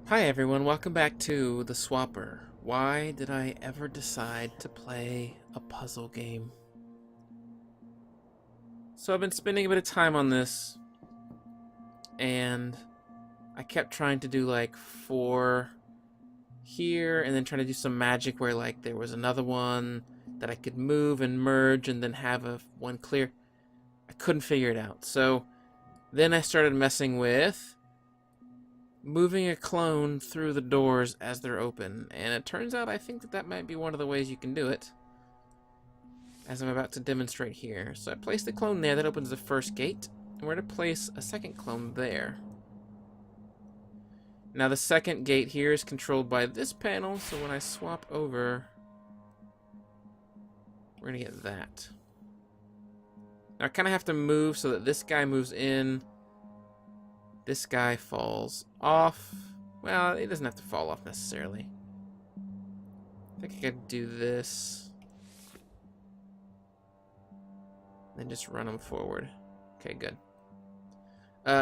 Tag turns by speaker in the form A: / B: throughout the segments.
A: Hi everyone, welcome back to The Swapper. Why did I ever decide to play a puzzle game? So I've been spending a bit of time on this, and I kept trying to do like 4 here, and then trying to do some magic where like there was another one that I could move and merge and then have one clear. I couldn't figure it out. So then I started messing with moving a clone through the doors as they're open, and it turns out I think that might be one of the ways you can do it, as I'm about to demonstrate here. So I placed the clone there, that opens the first gate, and we're going to place a second clone there. Now the second gate here is controlled by this panel, so when I swap over, we're going to get that. Now I kind of have to move so that this guy moves in, this guy falls off. Well, it doesn't have to fall off necessarily. I think I could do this. Then just run them forward. Okay, good.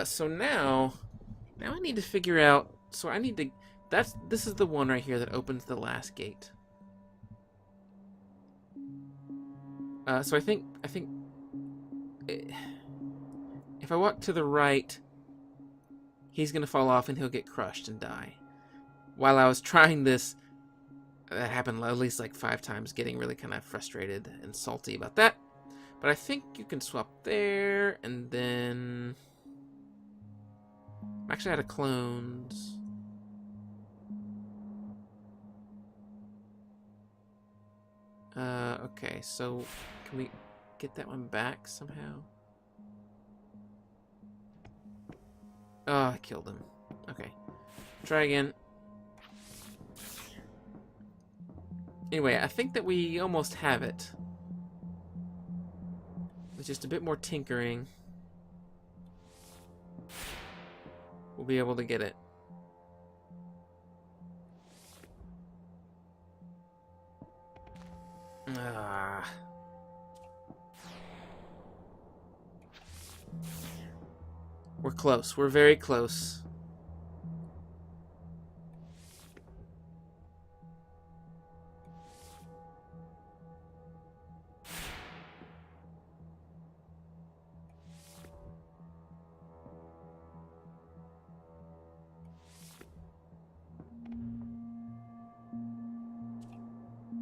A: So now I need to figure out. So I need to. This is the one right here that opens the last gate. So I think if I walk to the right, he's gonna fall off and he'll get crushed and die. While I was trying this, that happened at least like 5 times, getting really kind of frustrated and salty about that. But I think you can swap there, and then I'm actually out of clones. Okay, so can we get that one back somehow? Oh, I killed him. Okay, try again. Anyway, I think that we almost have it. With just a bit more tinkering, we'll be able to get it. Ah. We're close. We're very close.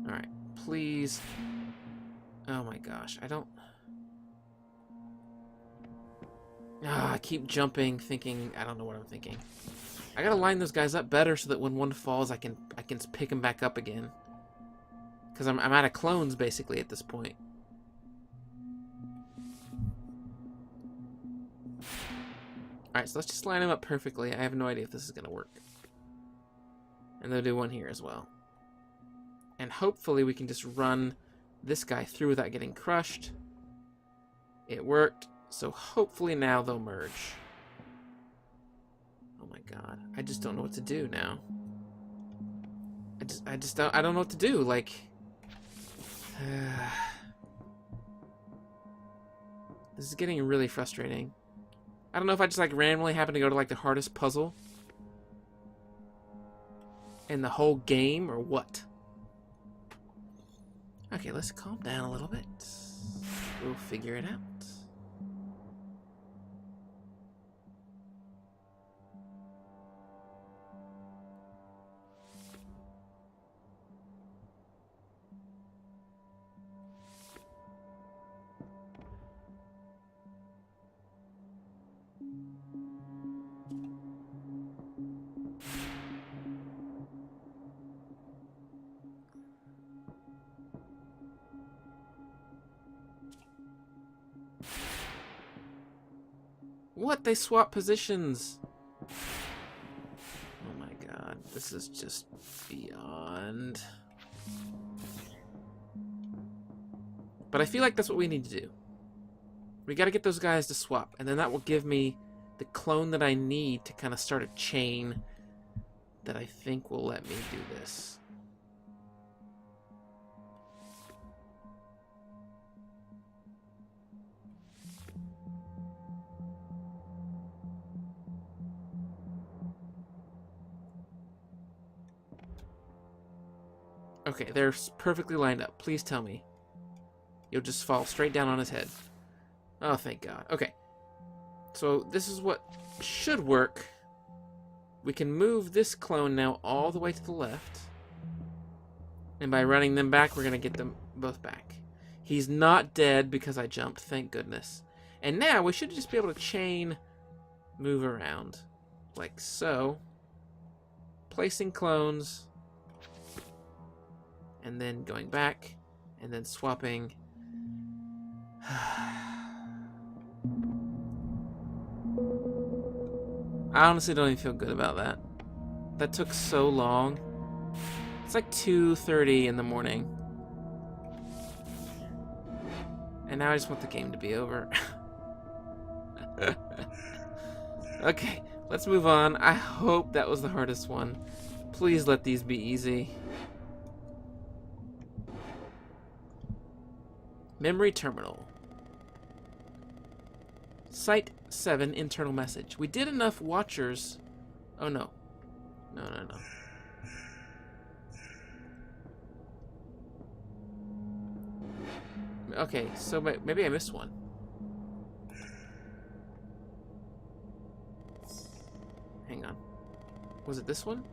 A: Alright, please. Oh my gosh, I don't... I keep jumping, thinking... I don't know what I'm thinking. I gotta line those guys up better so that when one falls, I can pick him back up again. Because I'm out of clones, basically, at this point. Alright, so let's just line him up perfectly. I have no idea if this is gonna work. And they'll do one here as well. And hopefully we can just run this guy through without getting crushed. It worked. So hopefully now they'll merge. Oh my god. I just don't know what to do now. I don't know what to do. Like... this is getting really frustrating. I don't know if I just like randomly happen to go to like the hardest puzzle in the whole game or what. Okay, let's calm down a little bit. We'll figure it out. What? They swap positions. Oh my god. This is just beyond. But I feel like that's what we need to do. We gotta get those guys to swap, and then that will give me the clone that I need to kind of start a chain that I think will let me do this. Okay, they're perfectly lined up. Please tell me. You'll just fall straight down on his head. Oh, thank God. Okay. So this is what should work. We can move this clone now all the way to the left. And by running them back, we're going to get them both back. He's not dead because I jumped, thank goodness. And now we should just be able to chain move around. Like so. Placing clones. And then going back. And then swapping. I honestly don't even feel good about that. That took so long. It's like 2:30 in the morning. And now I just want the game to be over. Okay, let's move on. I hope that was the hardest one. Please let these be easy. Memory terminal. Site 7 internal message. We did enough watchers. Oh no. No. Okay, so maybe I missed one. Hang on. Was it this one?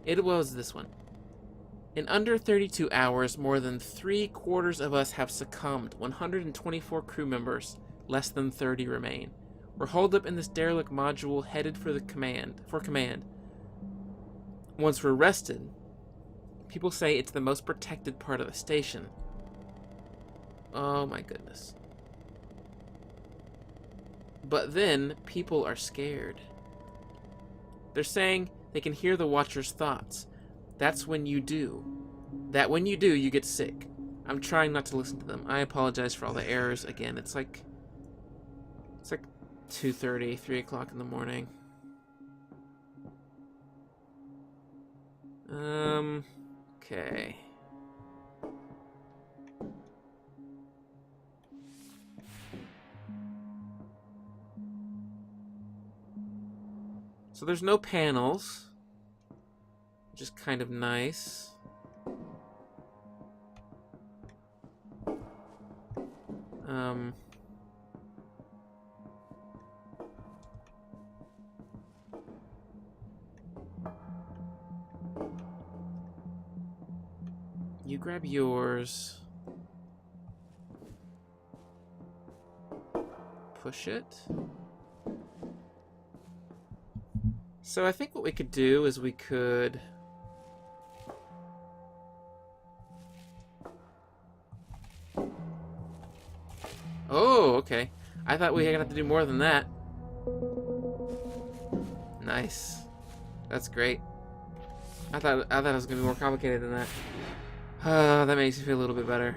A: It was this one. In under 32 hours, more than 3/4 of us have succumbed. 124 crew members. Less than 30 remain. We're holed up in this derelict module, headed for command. Once we're rested, people say it's the most protected part of the station. Oh my goodness. But then, people are scared. They're saying they can hear the Watcher's thoughts. That's when you do. When you do, you get sick. I'm trying not to listen to them. I apologize for all the errors. Again, it's like 2:30, 3 o'clock in the morning. Okay. So there's no panels, which is kind of nice. You grab yours. Push it. So I think what we could do is we could... Oh, okay. I thought we were gonna have to do more than that. Nice. That's great. I thought it was gonna be more complicated than that. That makes me feel a little bit better.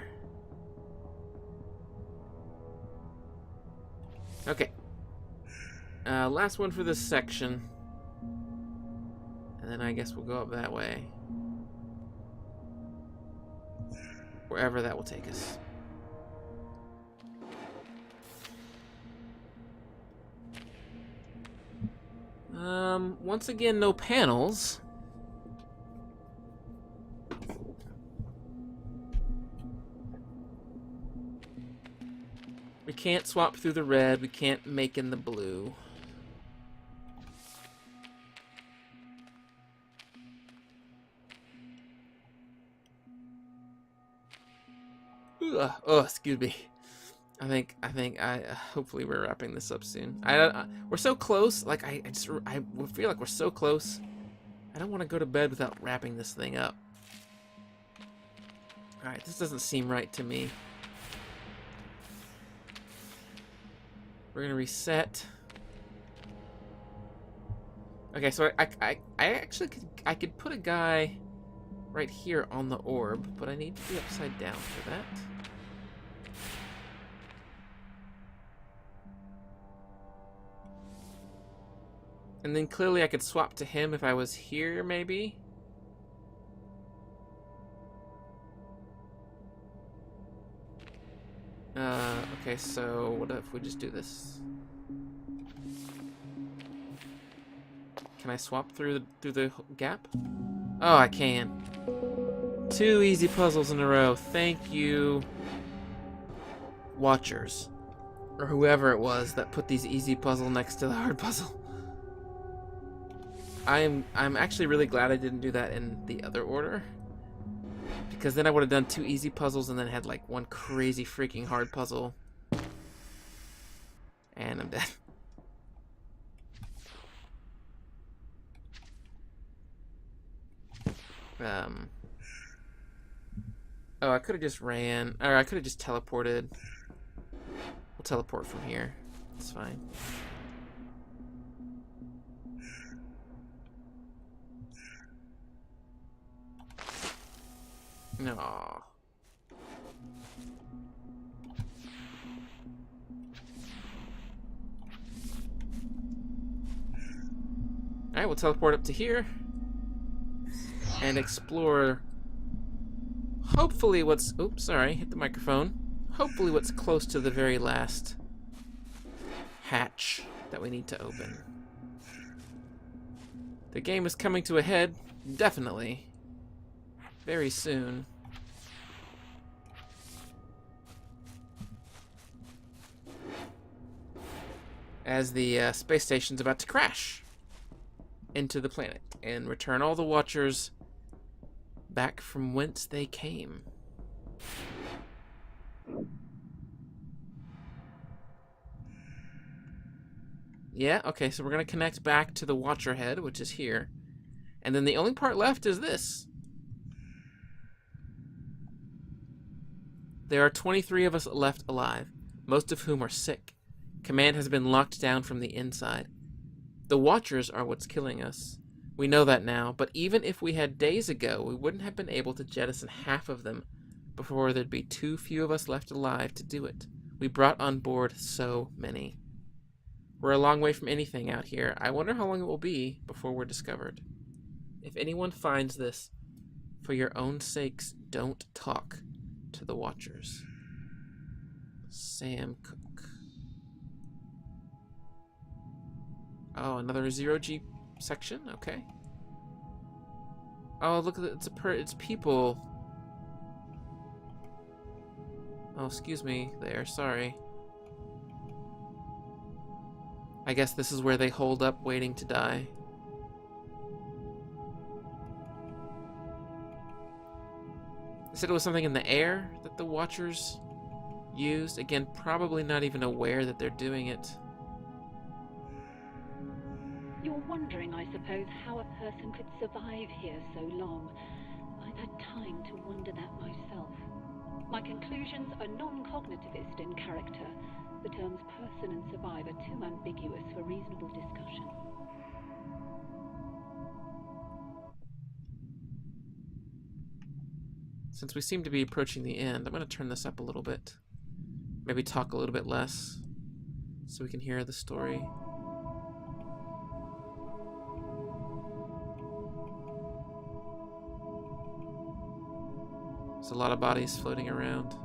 A: Okay. Last one for this section. And then I guess we'll go up that way. Wherever that will take us. Once again, no panels. We can't swap through the red. We can't make in the blue. Oh, excuse me. I think hopefully we're wrapping this up soon. We're so close. Like I feel like we're so close. I don't want to go to bed without wrapping this thing up. All right, this doesn't seem right to me. We're gonna reset. Okay, so I actually could put a guy right here on the orb, but I need to be upside down for that. And then clearly I could swap to him if I was here, maybe? Okay, so what if we just do this? Can I swap through the gap? Oh, I can. 2 easy puzzles in a row. Thank you, watchers. Or whoever it was that put these easy puzzle next to the hard puzzle. I'm actually really glad I didn't do that in the other order. Because then I would have done 2 easy puzzles and then had like 1 crazy freaking hard puzzle. And I'm dead. Oh, I could have just ran, or I could have just teleported. We'll teleport from here. It's fine. No. Alright, we'll teleport up to here and explore hopefully what's, oops, sorry, hit the microphone. Hopefully what's close to the very last hatch that we need to open. The game is coming to a head, definitely, very soon. As the space station's about to crash into the planet and return all the Watchers back from whence they came. Yeah, okay, so we're going to connect back to the Watcher head, which is here. And then the only part left is this. There are 23 of us left alive, most of whom are sick. Command has been locked down from the inside. The Watchers are what's killing us. We know that now, but even if we had days ago, we wouldn't have been able to jettison half of them before there'd be too few of us left alive to do it. We brought on board so many. We're a long way from anything out here. I wonder how long it will be before we're discovered. If anyone finds this, for your own sakes, don't talk to the Watchers. Sam Cook. Oh, another 0G section? Okay. Oh, look at it. It's people. Oh, excuse me there. Sorry. I guess this is where they hold up waiting to die. They said it was something in the air that the Watchers used. Again, probably not even aware that they're doing it.
B: You're wondering, I suppose, how a person could survive here so long. I've had time to wonder that myself. My conclusions are non-cognitivist in character. The terms person and survivor are too ambiguous for reasonable discussion.
A: Since we seem to be approaching the end, I'm going to turn this up a little bit. Maybe talk a little bit less so we can hear the story. There's a lot of bodies floating around.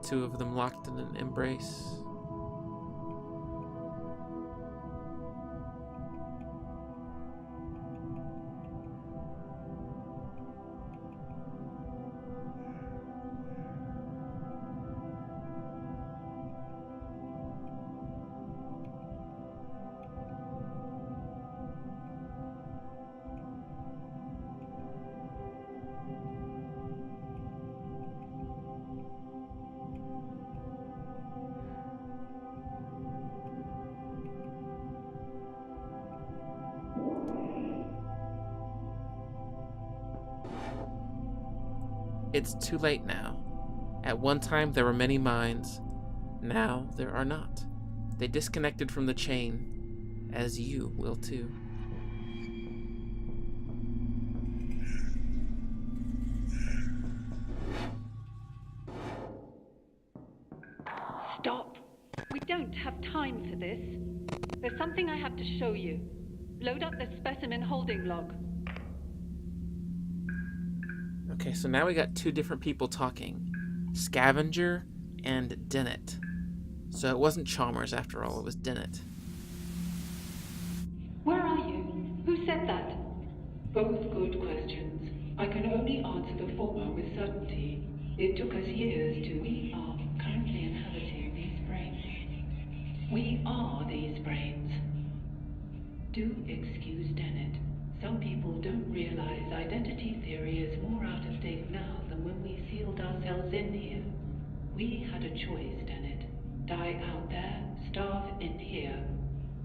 A: Two of them locked in an embrace. It's too late now. At one time there were many minds. Now there are not. They disconnected from the chain, as you will too.
B: Stop! We don't have time for this. There's something I have to show you. Load up the specimen holding log.
A: Okay, so now we got 2 different people talking. Scavenger and Dennett. So it wasn't Chalmers after all, it was Dennett.
B: Where are you? Who said that?
C: Both good questions. I can only answer the former with certainty. It took us years to... We are currently inhabiting these brains. We are these brains. Do excuse Dennett. Some people don't realize identity theory is more out of date now than when we sealed ourselves in here. We had a choice, Dennett. Die out there, starve in here,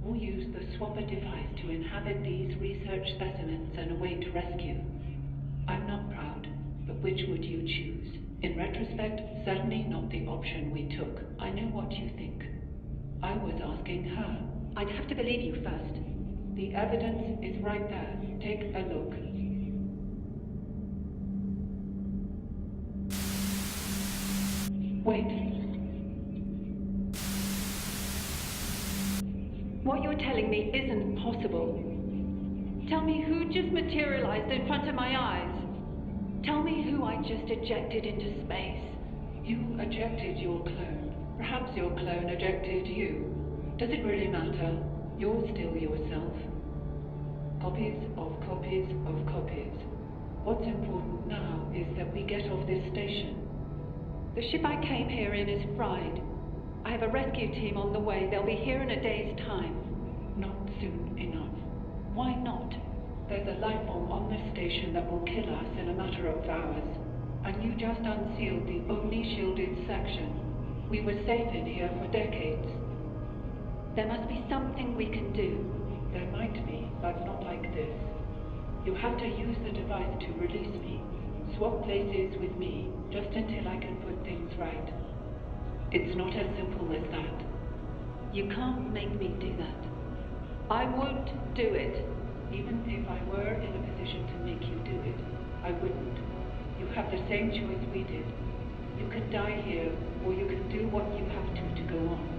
C: or use the swapper device to inhabit these research specimens and await rescue. I'm not proud, but which would you choose? In retrospect, certainly not the option we took. I know what you think. I was asking her.
B: I'd have to believe you first.
C: The evidence is right there. Take a look. Wait.
B: What you're telling me isn't possible. Tell me who just materialized in front of my eyes. Tell me who I just ejected into space.
C: You ejected your clone. Perhaps your clone ejected you. Does it really matter? You're still yourself. Copies of copies of copies. What's important now is that we get off this station.
B: The ship I came here in is fried. I have a rescue team on the way. They'll be here in a day's time.
C: Not soon enough.
B: Why not?
C: There's a life form on this station that will kill us in a matter of hours. And you just unsealed the only shielded section. We were safe in here for decades.
B: There must be something we can do.
C: There might be, but not like this. You have to use the device to release me. Swap places with me, just until I can put things right. It's not as simple as that.
B: You can't make me do that. I would do it.
C: Even if I were in a position to make you do it, I wouldn't. You have the same choice we did. You can die here, or you can do what you have to go on.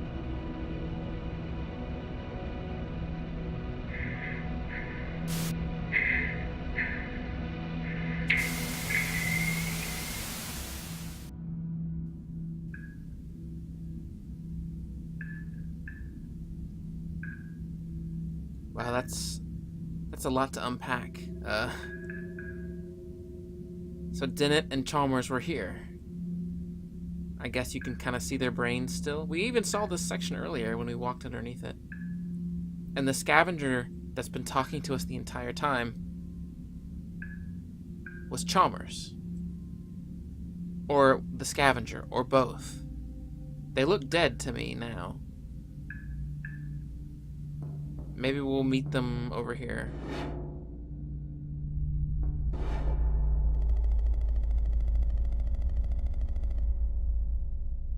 A: Wow, that's a lot to unpack. So Dennett and Chalmers were here. I guess you can kind of see their brains still. We even saw this section earlier when we walked underneath it. And the scavenger that's been talking to us the entire time was Chalmers. Or the scavenger, or both. They look dead to me now. Maybe we'll meet them over here.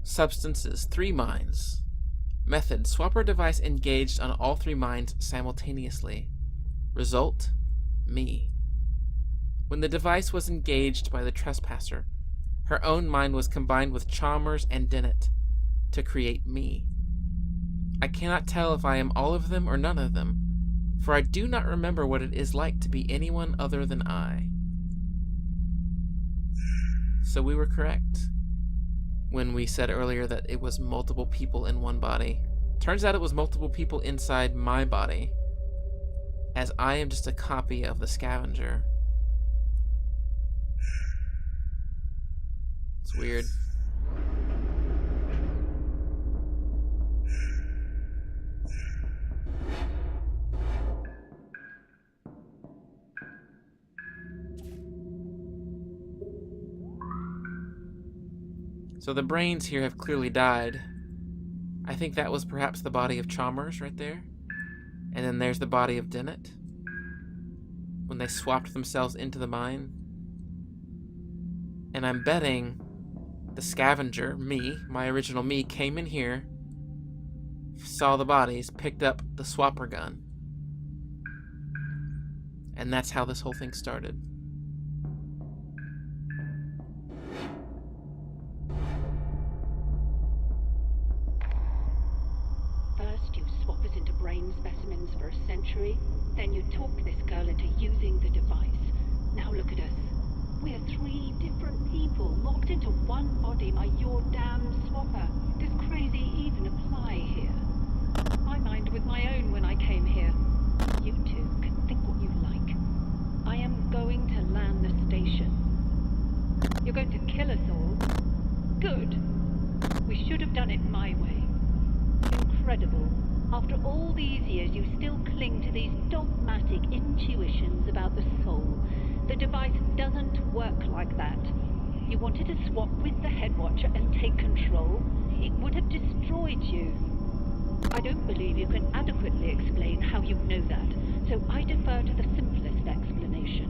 A: Substances, 3 minds. Method, swapper device engaged on all 3 minds simultaneously. Result, me. When the device was engaged by the trespasser, her own mind was combined with Chalmers and Dennett to create me. I cannot tell if I am all of them or none of them, for I do not remember what it is like to be anyone other than I. So we were correct when we said earlier that it was multiple people in one body. Turns out it was multiple people inside my body, as I am just a copy of the scavenger. It's weird. So the brains here have clearly died. I think that was perhaps the body of Chalmers right there. And then there's the body of Dennett, when they swapped themselves into the mine. And I'm betting the scavenger, me, my original me, came in here, saw the bodies, picked up the swapper gun. And that's how this whole thing started.
B: First, you swap us into brain specimens for a century. Then you talk this girl into using the device. Now look at us. We're 3 different people locked into one body by your damn swapper. This crazy they even apply here? My mind was my own when I came here. You two can think what you like. I am going to land the station. You're going to kill us all? Good. We should have done it my way. Incredible. After all these years, you still cling to these dogmatic intuitions about the soul. The device doesn't work like that. You wanted to swap with the head watcher and take control. It would have destroyed you. I don't believe you can adequately explain how you know that, so I defer to the simplest explanation.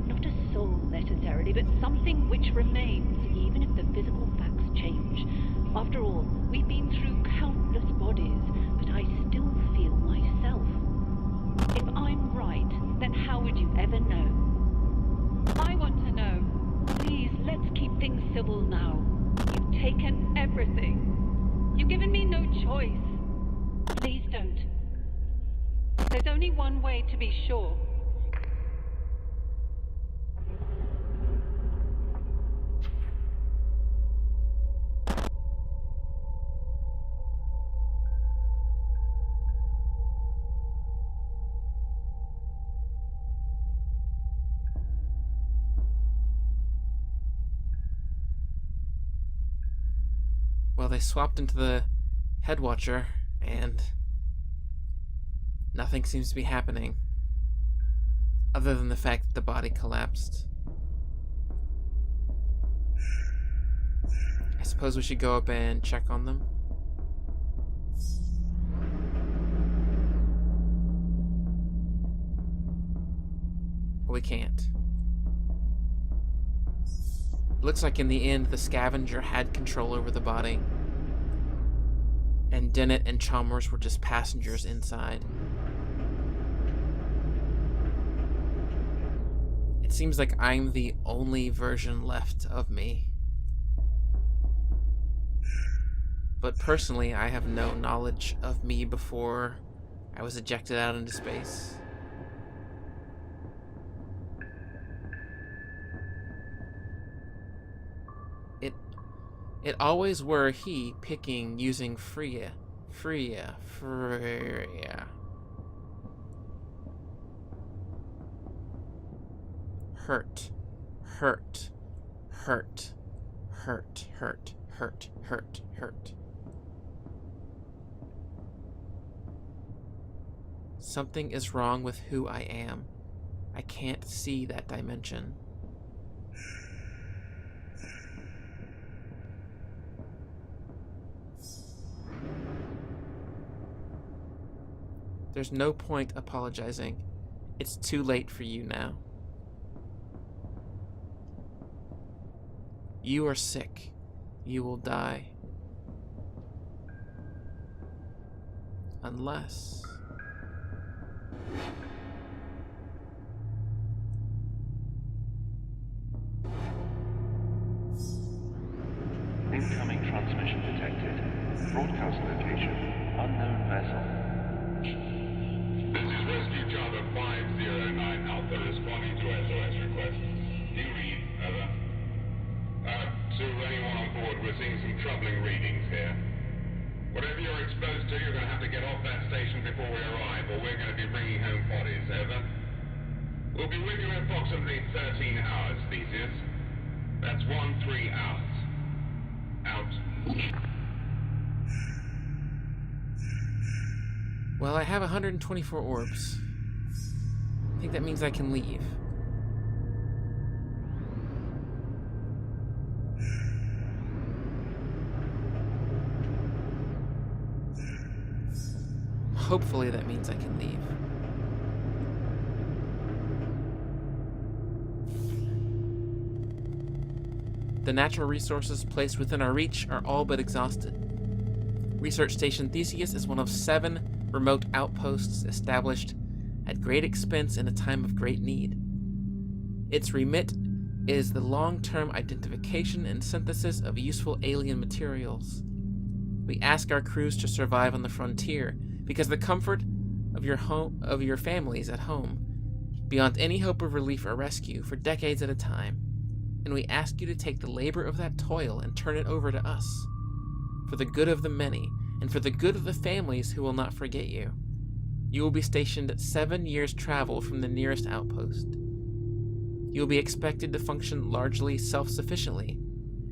B: Not a soul necessarily, but something which remains, even if the physical facts change. After all, we've been through countless bodies, but I still feel myself. If I'm right, then how would you ever know? I want to know. Please, let's keep things civil now. You've taken everything. You've given me no choice. Please don't. There's only one way to be sure.
A: Well, they swapped into the head watcher, and nothing seems to be happening. Other than the fact that the body collapsed. I suppose we should go up and check on them. But we can't. Looks like in the end, the scavenger had control over the body. And Dennett and Chalmers were just passengers inside. It seems like I'm the only version left of me. But personally, I have no knowledge of me before I was ejected out into space. It always were he picking using Freya. Hurt. Something is wrong with who I am. I can't see that dimension. There's no point apologizing. It's too late for you now. You are sick. You will die. Unless...
D: Incoming transmission detected. Broadcast location, unknown vessel.
E: This is Rescue Charter 509 Alpha responding to SOS request. Do you read? Over. To anyone on board, we're seeing some troubling readings here. Whatever you're exposed to, you're going to have to get off that station before we arrive, or we're going to be bringing home bodies. Over. We'll be with you in approximately 13 hours, Theseus. That's 13 hours. Out.
A: Well, I have 124 orbs. I think that means I can leave. Hopefully that means I can leave. The natural resources placed within our reach are all but exhausted. Research Station Theseus is one of 7 remote outposts established at great expense in a time of great need. Its remit is the long-term identification and synthesis of useful alien materials. We ask our crews to survive on the frontier because the comfort of your families at home, beyond any hope of relief or rescue for decades at a time. And we ask you to take the labor of that toil and turn it over to us. for the good of the many, and for the good of the families who will not forget you. You will be stationed at 7 years' travel from the nearest outpost. You will be expected to function largely self-sufficiently,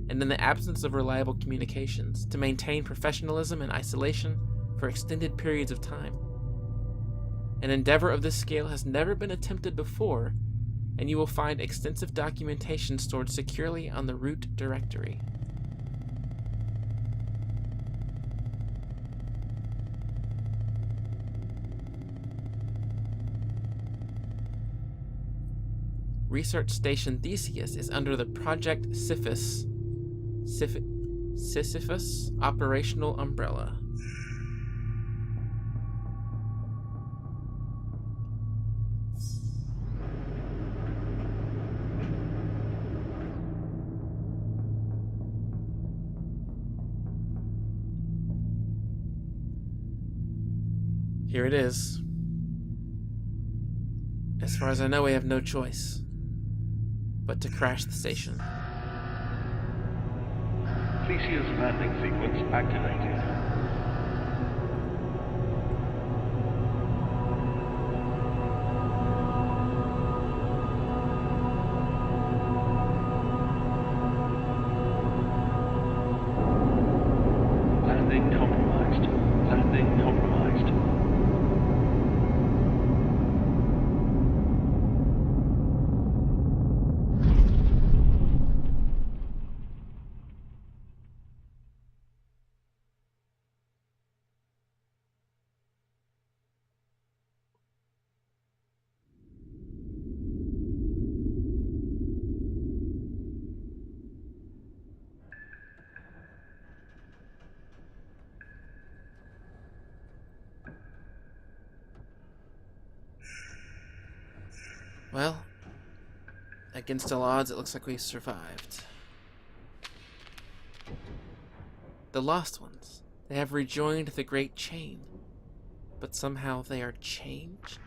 A: and in the absence of reliable communications, to maintain professionalism and isolation for extended periods of time. An endeavor of this scale has never been attempted before, and you will find extensive documentation stored securely on the route directory. Research Station Theseus is under the Project Sisyphus operational umbrella. Here it is. As far as I know, we have no choice but to crash the station.
D: Theseus landing sequence activated. Landing compromised. Landing compromised.
A: Well, against all odds, it looks like we survived. The lost ones, they have rejoined the great chain, but somehow they are changed?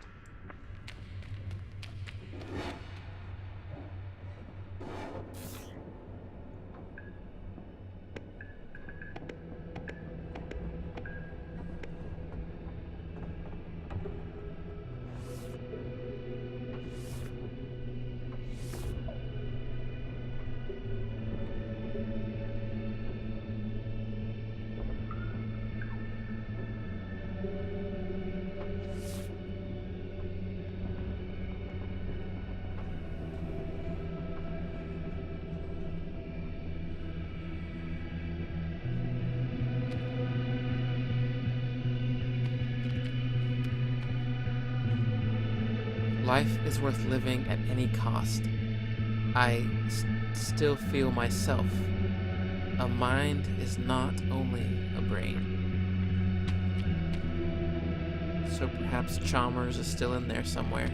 A: Life is worth living at any cost. I still feel myself. A mind is not only a brain. So perhaps Chalmers is still in there somewhere.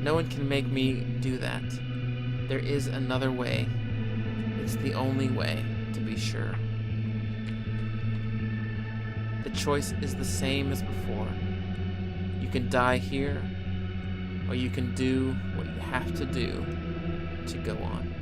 A: No one can make me do that. There is another way. It's the only way, to be sure. The choice is the same as before. You can die here, or you can do what you have to do to go on.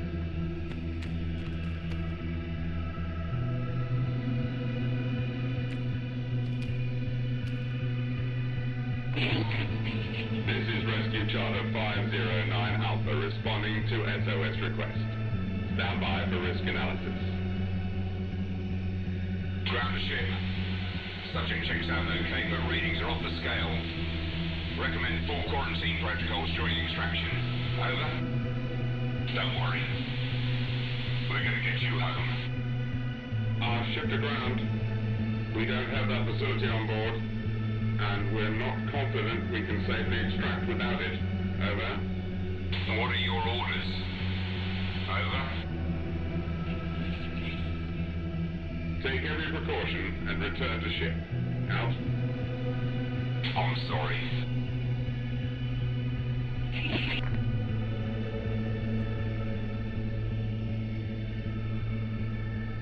E: This is Rescue Charter 509 Alpha responding to SOS request. Stand by for risk analysis. Ground ship. Subject checks out okay, but readings are off the scale. Recommend full quarantine protocols during extraction. Over. Don't worry. We're gonna get you home. Our ship to ground. We don't have that facility on board, and we're not confident we can safely extract without it. Over. What are your orders? Over. Take every precaution and return to ship. Out. I'm sorry.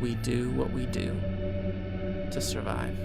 A: We do what we do to survive.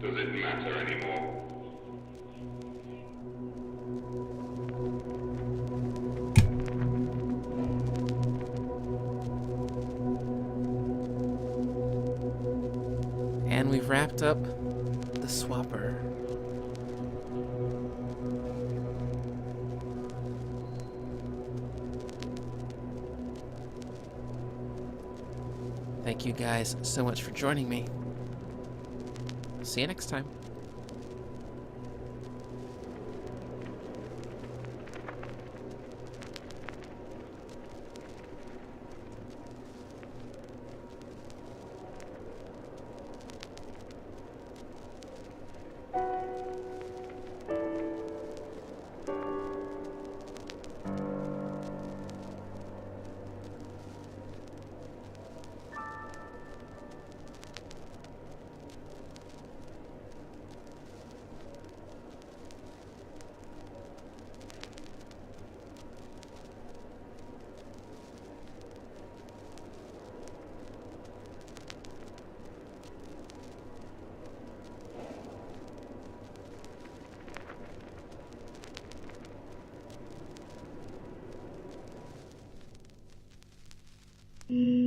E: Does it matter anymore?
A: And we've wrapped up the swapper. Thank you guys so much for joining me. See you next time.
C: Mm.